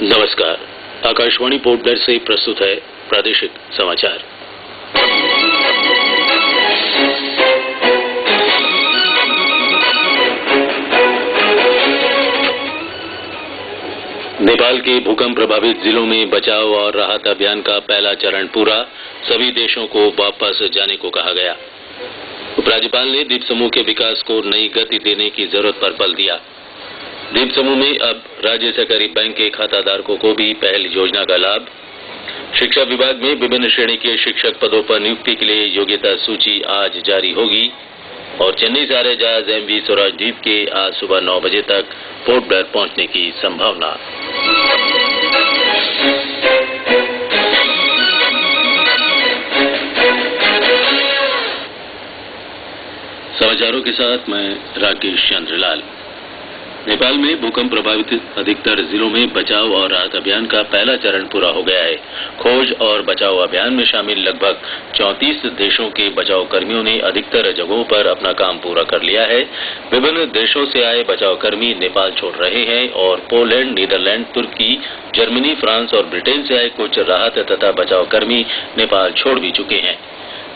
नमस्कार। Akashvani port Blair से प्रस्तुत है प्रादेशिक समाचार। नेपाल के भूकंप प्रभावित जिलों में बचाव और राहत अभियान का पहला चरण पूरा, सभी देशों को वापस जाने को कहा गया। उपराज्यपाल ने द्वीप समूह के विकास को नई गति देने की जरूरत पर बल दिया। द्वीप समूह में अब राज्य सहकारी बैंक के खाताधारकों को भी पहल योजना का लाभ। शिक्षा विभाग में विभिन्न श्रेणी के शिक्षक पदों पर नियुक्ति के लिए योग्यता सूची आज जारी होगी। और चेन्नई से आ रहे जहाज MV स्वराजदीप के आज सुबह 9 बजे तक पोर्ट ब्लेयर पहुंचने की संभावना। समाचारों के साथ मैं राकेश चंद्रलाल। नेपाल में भूकंप प्रभावित अधिकतर जिलों में बचाव और राहत अभियान का पहला चरण पूरा हो गया है। खोज और बचाव अभियान में शामिल लगभग 34 देशों के बचाव कर्मियों ने अधिकतर जगहों पर अपना काम पूरा कर लिया है। विभिन्न देशों से आए बचाव कर्मी नेपाल छोड़ रहे हैं और पोलैंड, नीदरलैंड, तुर्की, जर्मनी, फ्रांस और ब्रिटेन से आए कुछ राहत तथा बचाव कर्मी नेपाल छोड़ भी चुके हैं।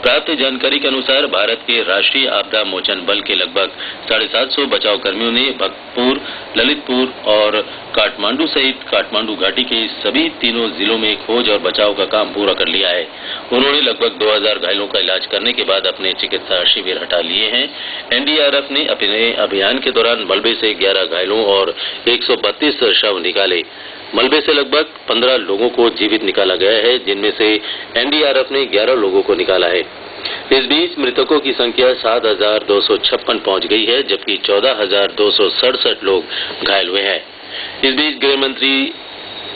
प्राप्त जानकारी के अनुसार भारत के राष्ट्रीय आपदा मोचन बल के लगभग 750 बचाव कर्मियों ने भक्तपुर, ललितपुर और काठमांडू सहित काठमांडू घाटी के सभी तीनों जिलों में खोज और बचाव का काम पूरा कर लिया है। उन्होंने लगभग 2000 घायलों का इलाज करने के बाद अपने चिकित्सा शिविर हटा लिए हैं। NDRF ने अपने अभियान के दौरान मलबे से 11 घायलों और 132 शव निकाले। मलबे से लगभग 15 लोगों को जीवित निकाला गया है, जिनमें से NDRF ने 11 लोगों को निकाला है। इस बीच मृतकों की संख्या 7256 पहुंच गई है, जबकि 14267 लोग घायल हुए हैं। इस बीच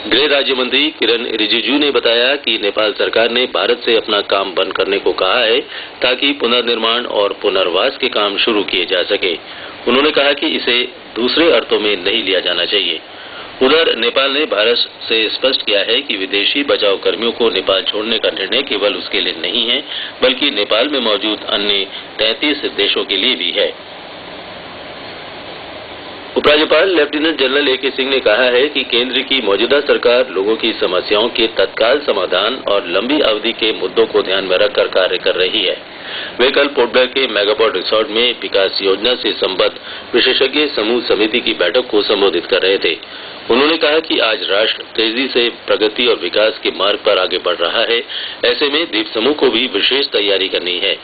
गृह राज्य मंत्री किरण रिजिजू ने बताया कि नेपाल सरकार ने भारत से अपना काम बंद करने को कहा है, ताकि पुनर्निर्माण और पुनर्वास के काम शुरू किए जा सके। उन्होंने कहा कि इसे दूसरे अर्थों में नहीं लिया जाना चाहिए। उधर नेपाल ने भारत से स्पष्ट किया है कि विदेशी बचाव कर्मियों को नेपाल छोड़ने का निर्णय केवल उसके लिए नहीं है, बल्कि नेपाल में मौजूद अन्य 33 देशों के लिए भी है। उपराज्यपाल लेफ्टिनेंट जनरल AK सिंह ने कहा है कि केंद्र की मौजूदा सरकार लोगों की समस्याओं के तत्काल समाधान और लंबी अवधि के मुद्दों को ध्यान में रखकर कार्य कर रही है। वे कल पोर्ट ब्लेयर के मेगापोर्ट रिसोर्ट में विकास योजना से संबद्ध विशेषज्ञ समूह समिति की बैठक को संबोधित कर रहे थे। उन्होंने कहा कि आज राष्ट्र तेजी से प्रगति और विकास के मार्ग पर आगे बढ़ रहा है। ऐसे में द्वीप समूह को भी विशेष तैयारी करनी है।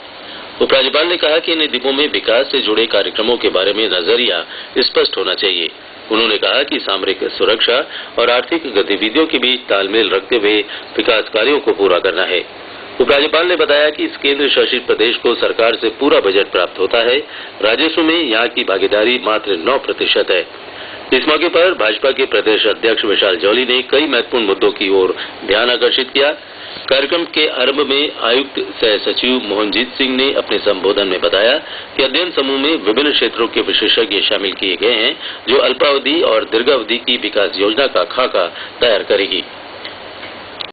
उपराज्यपाल ने कहा कि इन द्वीपों में विकास से जुड़े कार्यक्रमों के बारे में नजरिया स्पष्ट होना चाहिए। उन्होंने कहा कि सामरिक सुरक्षा और आर्थिक गतिविधियों के बीच तालमेल रखते हुए विकास कार्यों को पूरा करना है। उपराज्यपाल ने बताया कि इस केंद्र शासित प्रदेश को सरकार से पूरा बजट प्राप्त होता है। राजस्व में यहाँ की भागीदारी मात्र 9% है। इस मौके पर भाजपा के प्रदेश अध्यक्ष विशाल जॉली ने कई महत्वपूर्ण मुद्दों की ओर ध्यान आकर्षित किया। कार्यक्रम के आरंभ में आयुक्त सह सचिव मोहनजीत सिंह ने अपने संबोधन में बताया कि अध्ययन समूह में विभिन्न क्षेत्रों के विशेषज्ञ शामिल किए गए हैं, जो अल्पावधि और दीर्घावधि की विकास योजना का खाका तैयार करेगी।